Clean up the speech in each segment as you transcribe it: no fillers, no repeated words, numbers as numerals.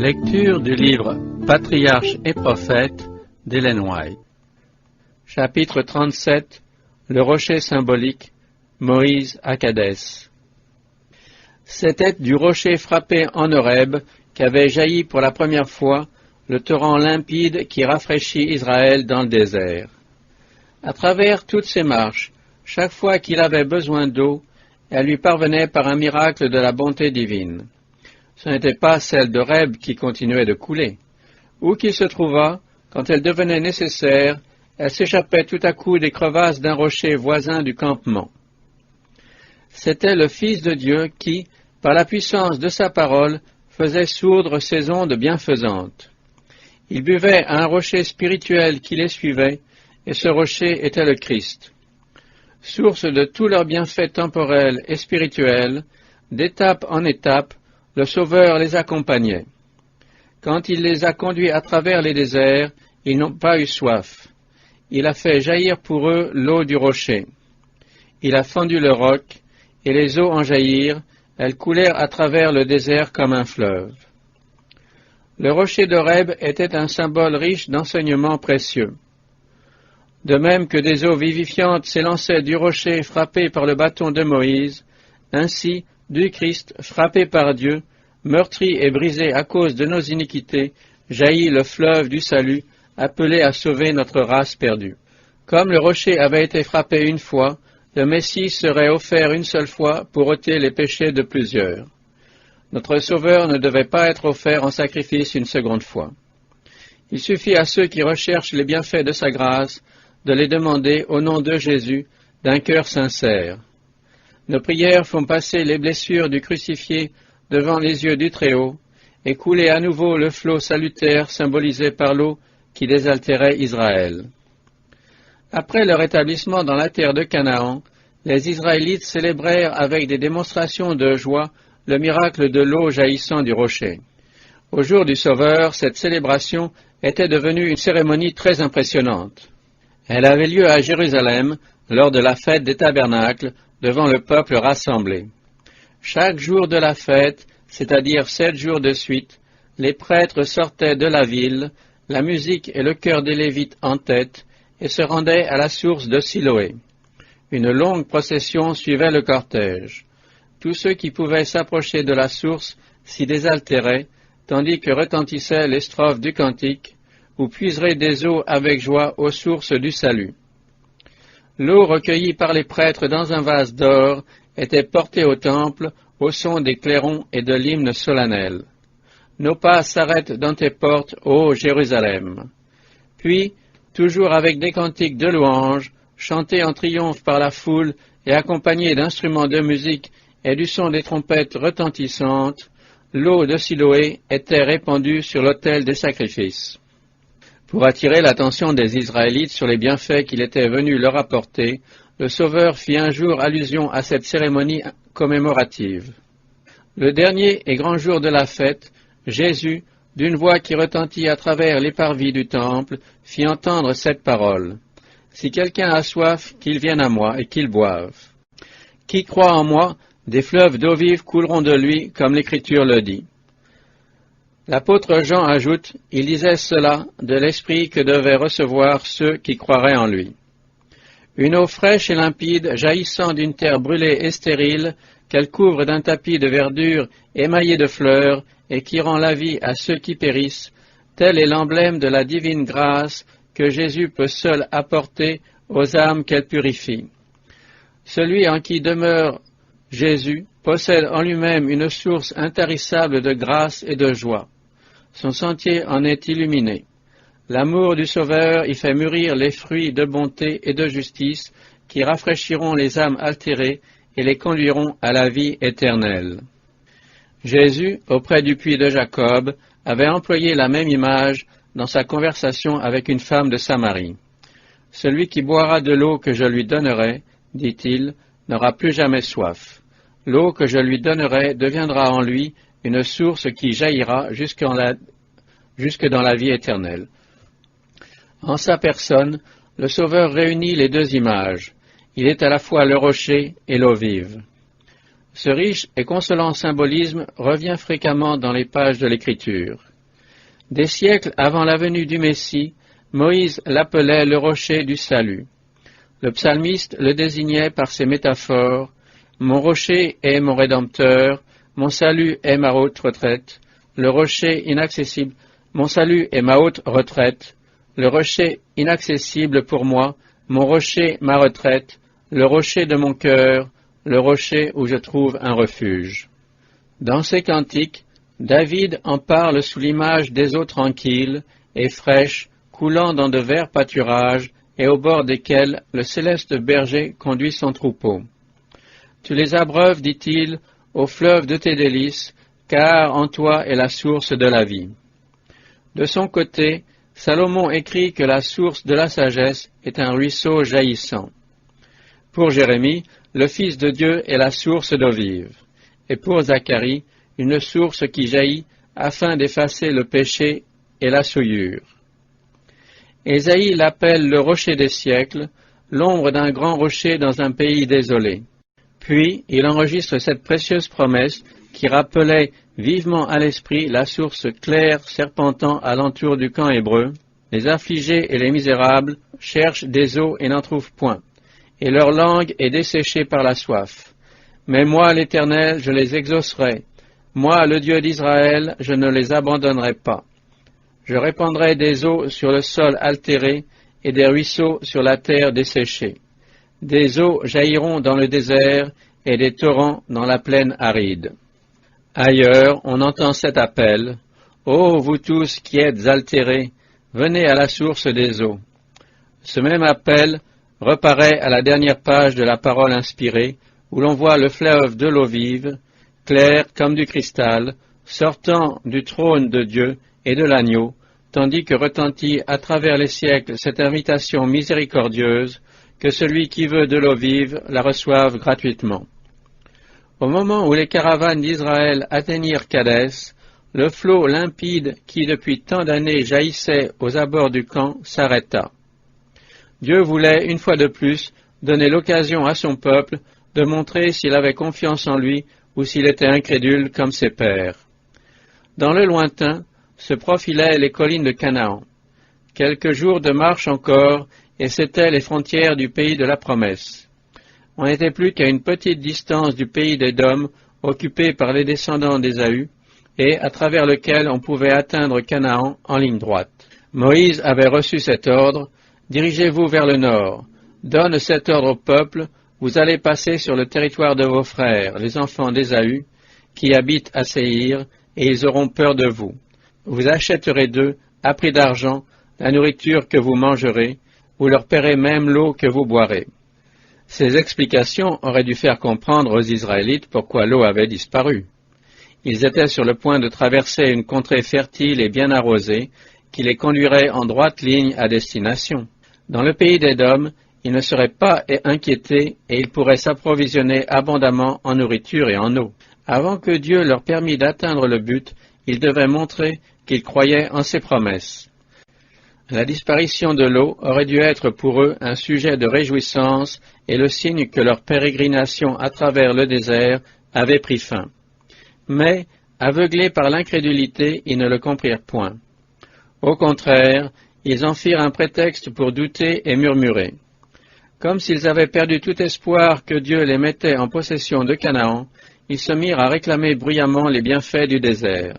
Lecture du livre Patriarches et prophètes d'Ellen White. Chapitre 37. Le rocher symbolique, Moïse à Kadès. C'était du rocher frappé en Horeb qu'avait jailli pour la première fois le torrent limpide qui rafraîchit Israël dans le désert. À travers toutes ses marches, chaque fois qu'il avait besoin d'eau, elle lui parvenait par un miracle de la bonté divine. Ce n'était pas celle d'Horeb qui continuait de couler. Où qu'il se trouvât, quand elle devenait nécessaire, elle s'échappait tout à coup des crevasses d'un rocher voisin du campement. C'était le Fils de Dieu qui, par la puissance de sa parole, faisait sourdre ses ondes bienfaisantes. Il buvait à un rocher spirituel qui les suivait, et ce rocher était le Christ. Source de tous leurs bienfaits temporels et spirituels, d'étape en étape, le Sauveur les accompagnait. Quand il les a conduits à travers les déserts, ils n'ont pas eu soif. Il a fait jaillir pour eux l'eau du rocher. Il a fendu le roc, et les eaux en jaillirent, elles coulèrent à travers le désert comme un fleuve. Le rocher d'Horeb était un symbole riche d'enseignements précieux. De même que des eaux vivifiantes s'élançaient du rocher frappé par le bâton de Moïse, ainsi, du Christ, frappé par Dieu, meurtri et brisé à cause de nos iniquités, jaillit le fleuve du salut, appelé à sauver notre race perdue. Comme le rocher avait été frappé une fois, le Messie serait offert une seule fois pour ôter les péchés de plusieurs. Notre Sauveur ne devait pas être offert en sacrifice une seconde fois. Il suffit à ceux qui recherchent les bienfaits de sa grâce de les demander au nom de Jésus d'un cœur sincère. Nos prières font passer les blessures du crucifié devant les yeux du Très-Haut et couler à nouveau le flot salutaire symbolisé par l'eau qui désaltérait Israël. Après leur établissement dans la terre de Canaan, les Israélites célébrèrent avec des démonstrations de joie le miracle de l'eau jaillissant du rocher. Au jour du Sauveur, cette célébration était devenue une cérémonie très impressionnante. Elle avait lieu à Jérusalem lors de la fête des tabernacles devant le peuple rassemblé. Chaque jour de la fête, c'est-à-dire 7 jours de suite, les prêtres sortaient de la ville, la musique et le chœur des Lévites en tête, et se rendaient à la source de Siloé. Une longue procession suivait le cortège. Tous ceux qui pouvaient s'approcher de la source s'y désaltéraient, tandis que retentissaient les strophes du cantique, ou puiseraient des eaux avec joie aux sources du salut. L'eau recueillie par les prêtres dans un vase d'or était portée au temple au son des clairons et de l'hymne solennel. Nos pas s'arrêtent dans tes portes, ô Jérusalem. Puis, toujours avec des cantiques de louange, chantés en triomphe par la foule et accompagnés d'instruments de musique et du son des trompettes retentissantes, l'eau de Siloé était répandue sur l'autel des sacrifices. Pour attirer l'attention des Israélites sur les bienfaits qu'il était venu leur apporter, le Sauveur fit un jour allusion à cette cérémonie commémorative. Le dernier et grand jour de la fête, Jésus, d'une voix qui retentit à travers les parvis du temple, fit entendre cette parole. « Si quelqu'un a soif, qu'il vienne à moi et qu'il boive. Qui croit en moi, des fleuves d'eau vive couleront de lui, comme l'Écriture le dit. » L'apôtre Jean ajoute, il disait cela de l'esprit que devaient recevoir ceux qui croiraient en lui. Une eau fraîche et limpide jaillissant d'une terre brûlée et stérile, qu'elle couvre d'un tapis de verdure émaillé de fleurs et qui rend la vie à ceux qui périssent, tel est l'emblème de la divine grâce que Jésus peut seul apporter aux âmes qu'elle purifie. Celui en qui demeure Jésus possède en lui-même une source intarissable de grâce et de joie. Son sentier en est illuminé. L'amour du Sauveur y fait mûrir les fruits de bonté et de justice qui rafraîchiront les âmes altérées et les conduiront à la vie éternelle. Jésus, auprès du puits de Jacob, avait employé la même image dans sa conversation avec une femme de Samarie. « Celui qui boira de l'eau que je lui donnerai, dit-il, n'aura plus jamais soif. L'eau que je lui donnerai deviendra en lui une source qui jaillira jusque dans la vie éternelle. » En sa personne, le Sauveur réunit les deux images. Il est à la fois le rocher et l'eau vive. Ce riche et consolant symbolisme revient fréquemment dans les pages de l'Écriture. Des siècles avant la venue du Messie, Moïse l'appelait le rocher du salut. Le psalmiste le désignait par ces métaphores: mon rocher est mon rédempteur, mon salut est ma haute retraite, le rocher inaccessible, mon salut est ma haute retraite, le rocher inaccessible pour moi, mon rocher ma retraite, le rocher de mon cœur, le rocher où je trouve un refuge. Dans ces cantiques, David en parle sous l'image des eaux tranquilles et fraîches coulant dans de verts pâturages et au bord desquels le céleste berger conduit son troupeau. Tu les abreuves, dit-il, au fleuve de tes délices, car en toi est la source de la vie. De son côté, Salomon écrit que la source de la sagesse est un ruisseau jaillissant. Pour Jérémie, le Fils de Dieu est la source d'eau vive, et pour Zacharie, une source qui jaillit afin d'effacer le péché et la souillure. Ésaïe l'appelle le rocher des siècles, l'ombre d'un grand rocher dans un pays désolé. Puis il enregistre cette précieuse promesse qui rappelait vivement à l'esprit la source claire serpentant alentour du camp hébreu. Les affligés et les misérables cherchent des eaux et n'en trouvent point, et leur langue est desséchée par la soif. Mais moi, l'Éternel, je les exaucerai. Moi, le Dieu d'Israël, je ne les abandonnerai pas. Je répandrai des eaux sur le sol altéré et des ruisseaux sur la terre desséchée. Des eaux jailliront dans le désert et des torrents dans la plaine aride. Ailleurs, on entend cet appel: ô vous tous qui êtes altérés, venez à la source des eaux. Ce même appel reparaît à la dernière page de la parole inspirée, où l'on voit le fleuve de l'eau vive, clair comme du cristal, sortant du trône de Dieu et de l'agneau, tandis que retentit à travers les siècles cette invitation miséricordieuse, que celui qui veut de l'eau vive la reçoive gratuitement. Au moment où les caravanes d'Israël atteignirent Kadès, le flot limpide qui depuis tant d'années jaillissait aux abords du camp s'arrêta. Dieu voulait, une fois de plus, donner l'occasion à son peuple de montrer s'il avait confiance en lui ou s'il était incrédule comme ses pères. Dans le lointain se profilaient les collines de Canaan. Quelques jours de marche encore, et c'étaient les frontières du pays de la promesse. On n'était plus qu'à une petite distance du pays d'Édom, occupé par les descendants d'Ésaü, et à travers lequel on pouvait atteindre Canaan en ligne droite. Moïse avait reçu cet ordre: dirigez-vous vers le nord, donne cet ordre au peuple, vous allez passer sur le territoire de vos frères, les enfants d'Ésaü, qui habitent à Séhir, et ils auront peur de vous. Vous achèterez d'eux, à prix d'argent, la nourriture que vous mangerez, vous leur paierez même l'eau que vous boirez. Ces explications auraient dû faire comprendre aux Israélites pourquoi l'eau avait disparu. Ils étaient sur le point de traverser une contrée fertile et bien arrosée, qui les conduirait en droite ligne à destination. Dans le pays d'Édom, ils ne seraient pas inquiétés et ils pourraient s'approvisionner abondamment en nourriture et en eau. Avant que Dieu leur permît d'atteindre le but, ils devaient montrer qu'ils croyaient en ses promesses. La disparition de l'eau aurait dû être pour eux un sujet de réjouissance et le signe que leur pérégrination à travers le désert avait pris fin. Mais, aveuglés par l'incrédulité, ils ne le comprirent point. Au contraire, ils en firent un prétexte pour douter et murmurer. Comme s'ils avaient perdu tout espoir que Dieu les mettait en possession de Canaan, ils se mirent à réclamer bruyamment les bienfaits du désert.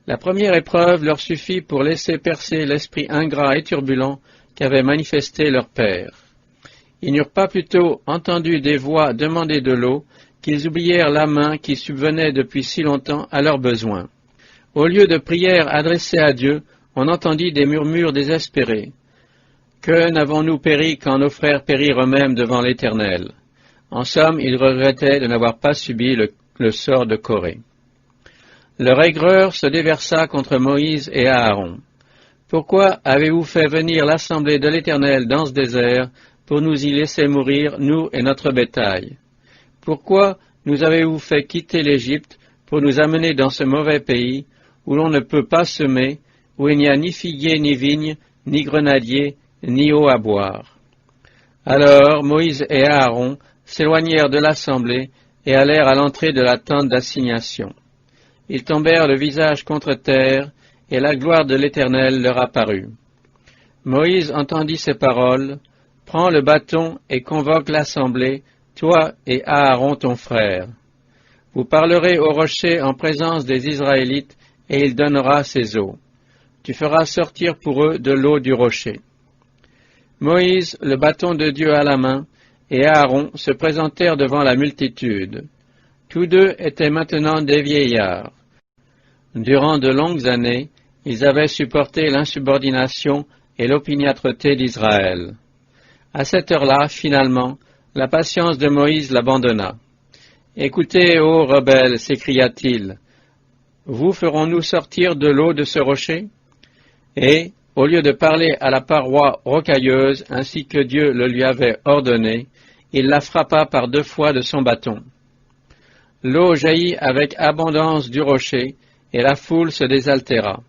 La première épreuve leur suffit pour laisser percer l'esprit ingrat et turbulent qu'avait manifesté leur père. Ils n'eurent pas plutôt entendu des voix demander de l'eau qu'ils oublièrent la main qui subvenait depuis si longtemps à leurs besoins. Au lieu de prières adressées à Dieu, on entendit des murmures désespérés. Que n'avons-nous péri quand nos frères périrent eux-mêmes devant l'Éternel? En somme, ils regrettaient de n'avoir pas subi le sort de Corée. Leur aigreur se déversa contre Moïse et Aaron. Pourquoi avez-vous fait venir l'assemblée de l'Éternel dans ce désert pour nous y laisser mourir, nous et notre bétail? Pourquoi nous avez-vous fait quitter l'Égypte pour nous amener dans ce mauvais pays où l'on ne peut pas semer, où il n'y a ni figuier ni vigne, ni grenadier, ni eau à boire? Alors Moïse et Aaron s'éloignèrent de l'assemblée et allèrent à l'entrée de la tente d'assignation. Ils tombèrent le visage contre terre, et la gloire de l'Éternel leur apparut. Moïse entendit ces paroles, « Prends le bâton et convoque l'assemblée, toi et Aaron ton frère. Vous parlerez au rocher en présence des Israélites, et il donnera ses eaux. Tu feras sortir pour eux de l'eau du rocher. » Moïse, le bâton de Dieu à la main, et Aaron se présentèrent devant la multitude. Tous deux étaient maintenant des vieillards. Durant de longues années, ils avaient supporté l'insubordination et l'opiniâtreté d'Israël. À cette heure-là, finalement, la patience de Moïse l'abandonna. « Écoutez, ô rebelles, s'écria-t-il, vous ferons-nous sortir de l'eau de ce rocher ?» Et, au lieu de parler à la paroi rocailleuse ainsi que Dieu le lui avait ordonné, il la frappa par 2 fois de son bâton. L'eau jaillit avec abondance du rocher, et la foule se désaltéra.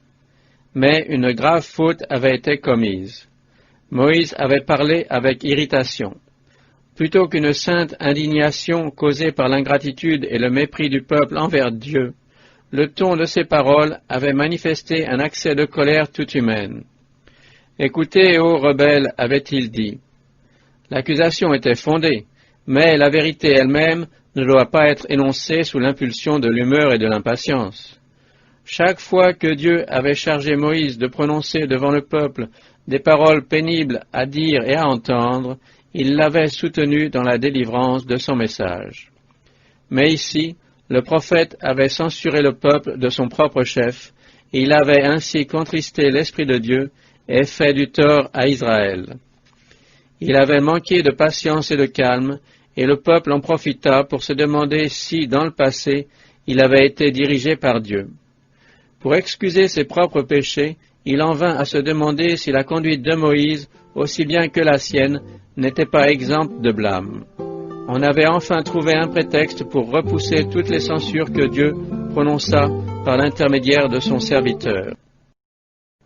Mais une grave faute avait été commise. Moïse avait parlé avec irritation. Plutôt qu'une sainte indignation causée par l'ingratitude et le mépris du peuple envers Dieu, le ton de ses paroles avait manifesté un accès de colère toute humaine. « Écoutez, ô rebelles, avait-il dit. L'accusation était fondée, mais la vérité elle-même ne doit pas être énoncée sous l'impulsion de l'humeur et de l'impatience. Chaque fois que Dieu avait chargé Moïse de prononcer devant le peuple des paroles pénibles à dire et à entendre, il l'avait soutenu dans la délivrance de son message. Mais ici, le prophète avait censuré le peuple de son propre chef, et il avait ainsi contristé l'Esprit de Dieu et fait du tort à Israël. Il avait manqué de patience et de calme, et le peuple en profita pour se demander si, dans le passé, il avait été dirigé par Dieu. Pour excuser ses propres péchés, il en vint à se demander si la conduite de Moïse, aussi bien que la sienne, n'était pas exempte de blâme. On avait enfin trouvé un prétexte pour repousser toutes les censures que Dieu prononça par l'intermédiaire de son serviteur.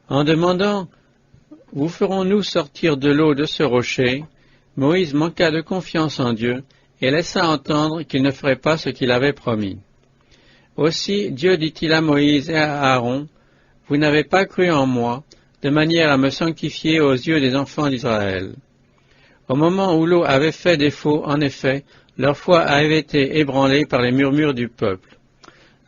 En demandant « Vous ferons-nous sortir de l'eau de ce rocher ?» Moïse manqua de confiance en Dieu et laissa entendre qu'il ne ferait pas ce qu'il avait promis. Aussi Dieu dit-il à Moïse et à Aaron, « Vous n'avez pas cru en moi, de manière à me sanctifier aux yeux des enfants d'Israël. » Au moment où l'eau avait fait défaut, en effet, leur foi avait été ébranlée par les murmures du peuple.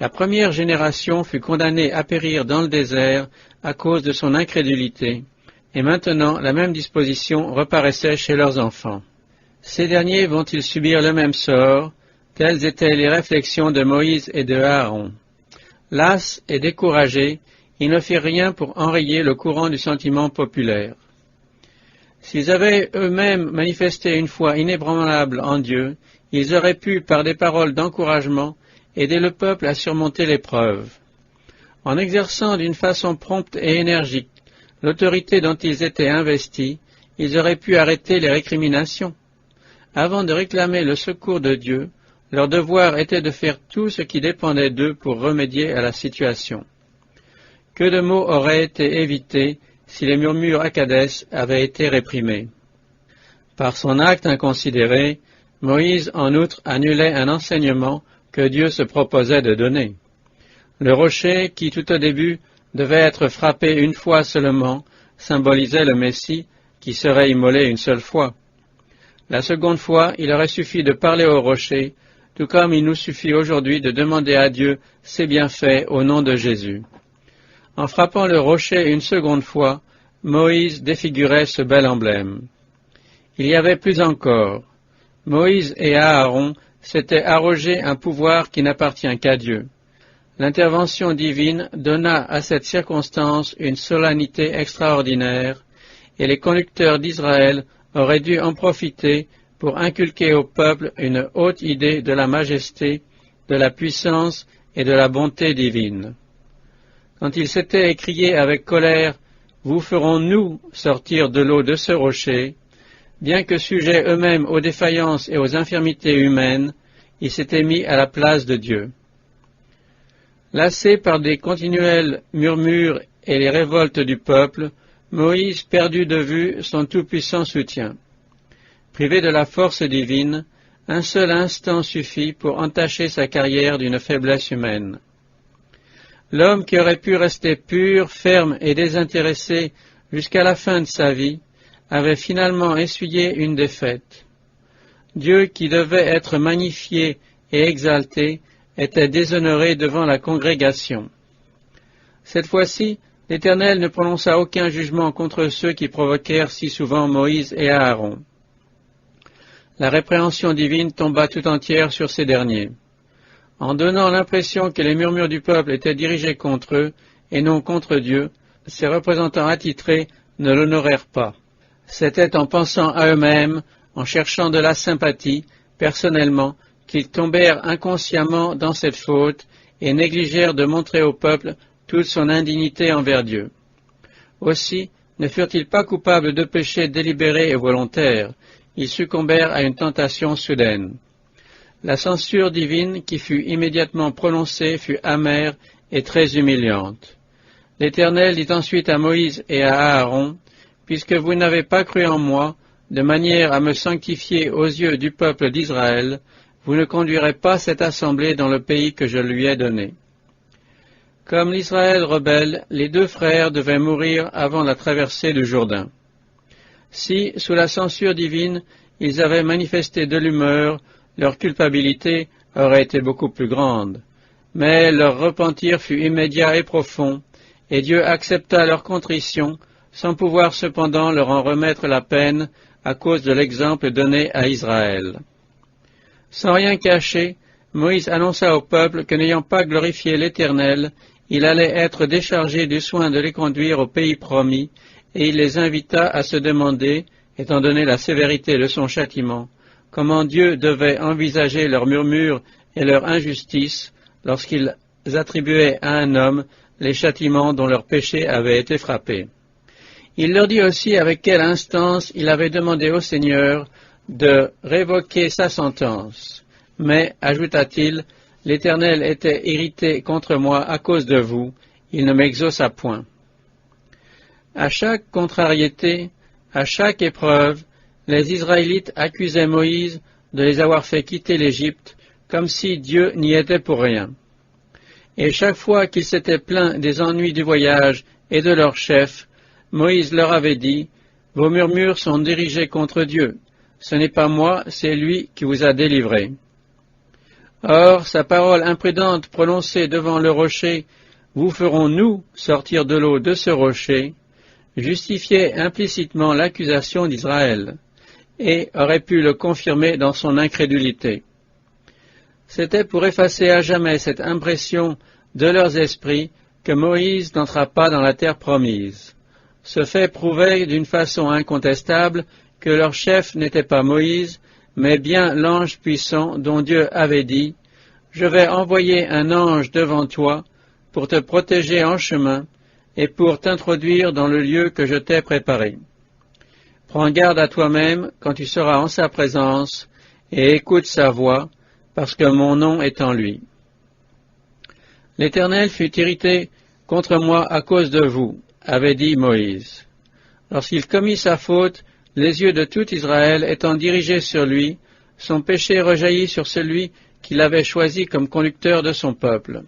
La première génération fut condamnée à périr dans le désert à cause de son incrédulité, et maintenant la même disposition reparaissait chez leurs enfants. Ces derniers vont-ils subir le même sort? Telles étaient les réflexions de Moïse et de Aaron. Las et découragés, ils ne firent rien pour enrayer le courant du sentiment populaire. S'ils avaient eux-mêmes manifesté une foi inébranlable en Dieu, ils auraient pu, par des paroles d'encouragement, aider le peuple à surmonter l'épreuve. En exerçant d'une façon prompte et énergique l'autorité dont ils étaient investis, ils auraient pu arrêter les récriminations. Avant de réclamer le secours de Dieu, leur devoir était de faire tout ce qui dépendait d'eux pour remédier à la situation. Que de maux auraient été évités si les murmures à Kadès avaient été réprimés. Par son acte inconsidéré, Moïse en outre annulait un enseignement que Dieu se proposait de donner. Le rocher, qui tout au début devait être frappé une fois seulement, symbolisait le Messie qui serait immolé une seule fois. La seconde fois, il aurait suffi de parler au rocher, tout comme il nous suffit aujourd'hui de demander à Dieu ses bienfaits au nom de Jésus. En frappant le rocher une seconde fois, Moïse défigurait ce bel emblème. Il y avait plus encore. Moïse et Aaron s'étaient arrogé un pouvoir qui n'appartient qu'à Dieu. L'intervention divine donna à cette circonstance une solennité extraordinaire, et les conducteurs d'Israël auraient dû en profiter pour inculquer au peuple une haute idée de la majesté, de la puissance et de la bonté divine. Quand ils s'étaient écriés avec colère « Vous ferons-nous sortir de l'eau de ce rocher ?» bien que sujets eux-mêmes aux défaillances et aux infirmités humaines, ils s'étaient mis à la place de Dieu. Lassé par des continuels murmures et les révoltes du peuple, Moïse perdut de vue son tout-puissant soutien. Privé de la force divine, un seul instant suffit pour entacher sa carrière d'une faiblesse humaine. L'homme qui aurait pu rester pur, ferme et désintéressé jusqu'à la fin de sa vie avait finalement essuyé une défaite. Dieu, qui devait être magnifié et exalté, était déshonoré devant la congrégation. Cette fois-ci, l'Éternel ne prononça aucun jugement contre ceux qui provoquèrent si souvent Moïse et Aaron. La répréhension divine tomba tout entière sur ces derniers. En donnant l'impression que les murmures du peuple étaient dirigés contre eux et non contre Dieu, ces représentants attitrés ne l'honorèrent pas. C'était en pensant à eux-mêmes, en cherchant de la sympathie, personnellement, qu'ils tombèrent inconsciemment dans cette faute et négligèrent de montrer au peuple toute son indignité envers Dieu. Aussi, ne furent-ils pas coupables de péché délibéré et volontaire, ils succombèrent à une tentation soudaine. La censure divine qui fut immédiatement prononcée fut amère et très humiliante. L'Éternel dit ensuite à Moïse et à Aaron, « Puisque vous n'avez pas cru en moi, de manière à me sanctifier aux yeux du peuple d'Israël, vous ne conduirez pas cette assemblée dans le pays que je lui ai donné. » Comme l'Israël rebelle, les deux frères devaient mourir avant la traversée du Jourdain. Si, sous la censure divine, ils avaient manifesté de l'humeur, leur culpabilité aurait été beaucoup plus grande. Mais leur repentir fut immédiat et profond, et Dieu accepta leur contrition, sans pouvoir cependant leur en remettre la peine à cause de l'exemple donné à Israël. Sans rien cacher, Moïse annonça au peuple que n'ayant pas glorifié l'Éternel, il allait être déchargé du soin de les conduire au pays promis, et il les invita à se demander, étant donné la sévérité de son châtiment, comment Dieu devait envisager leurs murmures et leur injustice lorsqu'ils attribuaient à un homme les châtiments dont leur péché avait été frappé. Il leur dit aussi avec quelle instance il avait demandé au Seigneur de révoquer sa sentence. Mais, ajouta-t-il, l'Éternel était irrité contre moi à cause de vous, il ne m'exauça point. À chaque contrariété, à chaque épreuve, les Israélites accusaient Moïse de les avoir fait quitter l'Égypte, comme si Dieu n'y était pour rien. Et chaque fois qu'ils s'étaient plaints des ennuis du voyage et de leur chef, Moïse leur avait dit, « Vos murmures sont dirigés contre Dieu. Ce n'est pas moi, c'est lui qui vous a délivrés. » Or, sa parole imprudente prononcée devant le rocher, « Vous ferons-nous sortir de l'eau de ce rocher ?» justifiait implicitement l'accusation d'Israël, et aurait pu le confirmer dans son incrédulité. C'était pour effacer à jamais cette impression de leurs esprits que Moïse n'entra pas dans la terre promise. Ce fait prouvait d'une façon incontestable que leur chef n'était pas Moïse, mais bien l'ange puissant dont Dieu avait dit « Je vais envoyer un ange devant toi pour te protéger en chemin et pour t'introduire dans le lieu que je t'ai préparé. Prends garde à toi-même quand tu seras en sa présence et écoute sa voix, parce que mon nom est en lui. » L'Éternel fut irrité contre moi à cause de vous, avait dit Moïse. Lorsqu'il commit sa faute, les yeux de tout Israël étant dirigés sur lui, son péché rejaillit sur celui qu'il avait choisi comme conducteur de son peuple.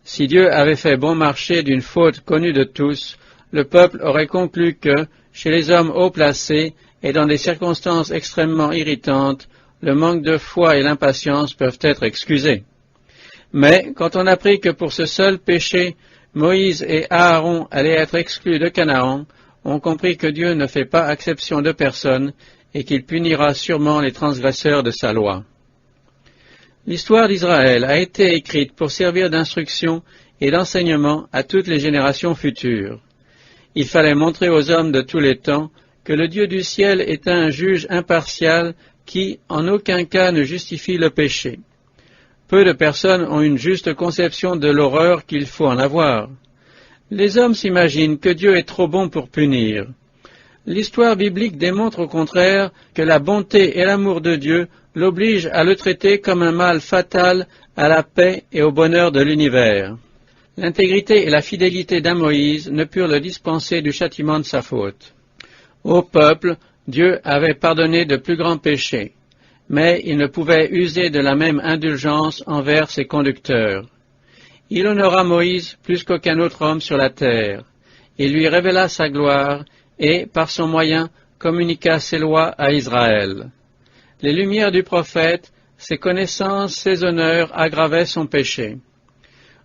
Si Dieu avait fait bon marché d'une faute connue de tous, le peuple aurait conclu que, chez les hommes haut placés et dans des circonstances extrêmement irritantes, le manque de foi et l'impatience peuvent être excusés. Mais quand on apprit que pour ce seul péché, Moïse et Aaron allaient être exclus de Canaan, on comprit que Dieu ne fait pas exception de personne et qu'il punira sûrement les transgresseurs de sa loi. L'histoire d'Israël a été écrite pour servir d'instruction et d'enseignement à toutes les générations futures. Il fallait montrer aux hommes de tous les temps que le Dieu du ciel est un juge impartial qui, en aucun cas, ne justifie le péché. Peu de personnes ont une juste conception de l'horreur qu'il faut en avoir. Les hommes s'imaginent que Dieu est trop bon pour punir. L'histoire biblique démontre au contraire que la bonté et l'amour de Dieu l'obligent à le traiter comme un mal fatal à la paix et au bonheur de l'univers. L'intégrité et la fidélité d'un Moïse ne purent le dispenser du châtiment de sa faute. Au peuple, Dieu avait pardonné de plus grands péchés, mais il ne pouvait user de la même indulgence envers ses conducteurs. Il honora Moïse plus qu'aucun autre homme sur la terre. Il lui révéla sa gloire et, par son moyen, communiqua ses lois à Israël. Les lumières du prophète, ses connaissances, ses honneurs aggravaient son péché.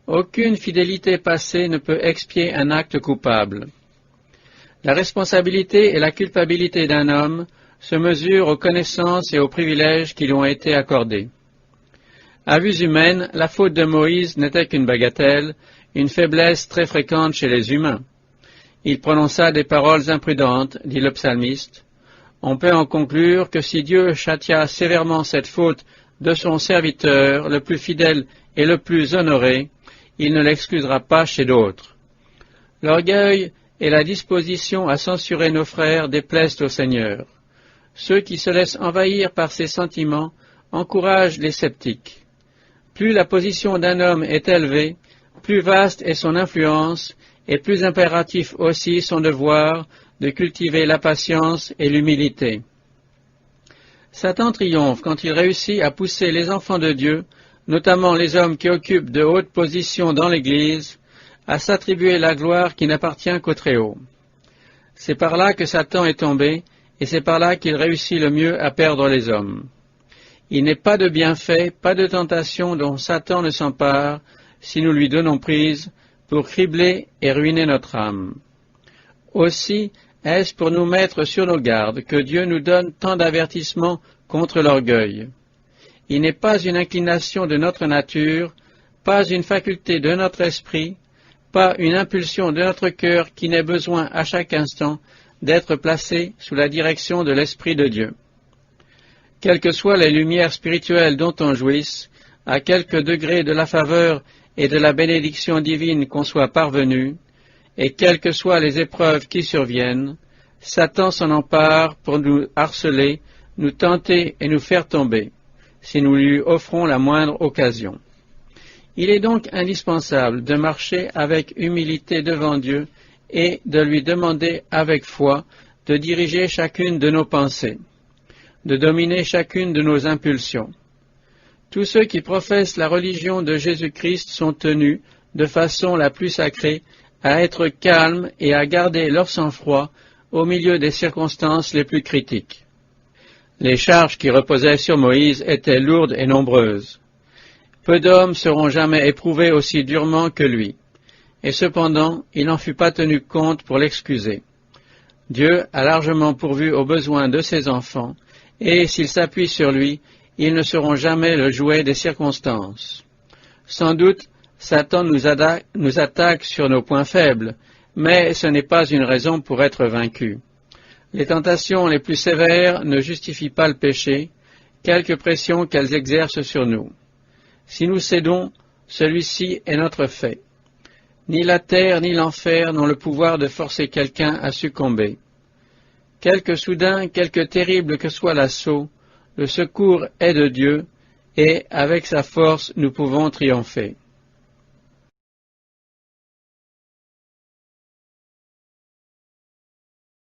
Aucune fidélité passée ne peut expier un acte coupable. La responsabilité et la culpabilité d'un homme se mesurent aux connaissances et aux privilèges qui lui ont été accordés. À vue humaine, la faute de Moïse n'était qu'une bagatelle, une faiblesse très fréquente chez les humains. Il prononça des paroles imprudentes, dit le psalmiste. On peut en conclure que si Dieu châtia sévèrement cette faute de son serviteur, le plus fidèle et le plus honoré, il ne l'excusera pas chez d'autres. L'orgueil et la disposition à censurer nos frères déplaisent au Seigneur. Ceux qui se laissent envahir par ces sentiments encouragent les sceptiques. Plus la position d'un homme est élevée, plus vaste est son influence, et plus impératif aussi son devoir de cultiver la patience et l'humilité. Satan triomphe quand il réussit à pousser les enfants de Dieu, notamment les hommes qui occupent de hautes positions dans l'Église, à s'attribuer la gloire qui n'appartient qu'au Très-Haut. C'est par là que Satan est tombé, et c'est par là qu'il réussit le mieux à perdre les hommes. Il n'est pas de bienfait, pas de tentation dont Satan ne s'empare, si nous lui donnons prise, pour cribler et ruiner notre âme. Aussi, est-ce pour nous mettre sur nos gardes que Dieu nous donne tant d'avertissements contre l'orgueil. Il n'est pas une inclination de notre nature, pas une faculté de notre esprit, pas une impulsion de notre cœur qui n'ait besoin à chaque instant d'être placé sous la direction de l'Esprit de Dieu. Quelles que soient les lumières spirituelles dont on jouisse, à quelque degré de la faveur et de la bénédiction divine qu'on soit parvenu, et quelles que soient les épreuves qui surviennent, Satan s'en empare pour nous harceler, nous tenter et nous faire tomber, si nous lui offrons la moindre occasion. Il est donc indispensable de marcher avec humilité devant Dieu et de lui demander avec foi de diriger chacune de nos pensées, de dominer chacune de nos impulsions. Tous ceux qui professent la religion de Jésus-Christ sont tenus, de façon la plus sacrée, à être calmes et à garder leur sang-froid au milieu des circonstances les plus critiques. Les charges qui reposaient sur Moïse étaient lourdes et nombreuses. Peu d'hommes seront jamais éprouvés aussi durement que lui, et cependant il n'en fut pas tenu compte pour l'excuser. Dieu a largement pourvu aux besoins de ses enfants, et s'ils s'appuient sur lui, ils ne seront jamais le jouet des circonstances. Sans doute, Satan nous attaque sur nos points faibles, mais ce n'est pas une raison pour être vaincu. Les tentations les plus sévères ne justifient pas le péché, quelque pression qu'elles exercent sur nous. Si nous cédons, celui-ci est notre fait. Ni la terre ni l'enfer n'ont le pouvoir de forcer quelqu'un à succomber. Quelque soudain, quelque terrible que soit l'assaut, le secours est de Dieu, et avec sa force nous pouvons triompher.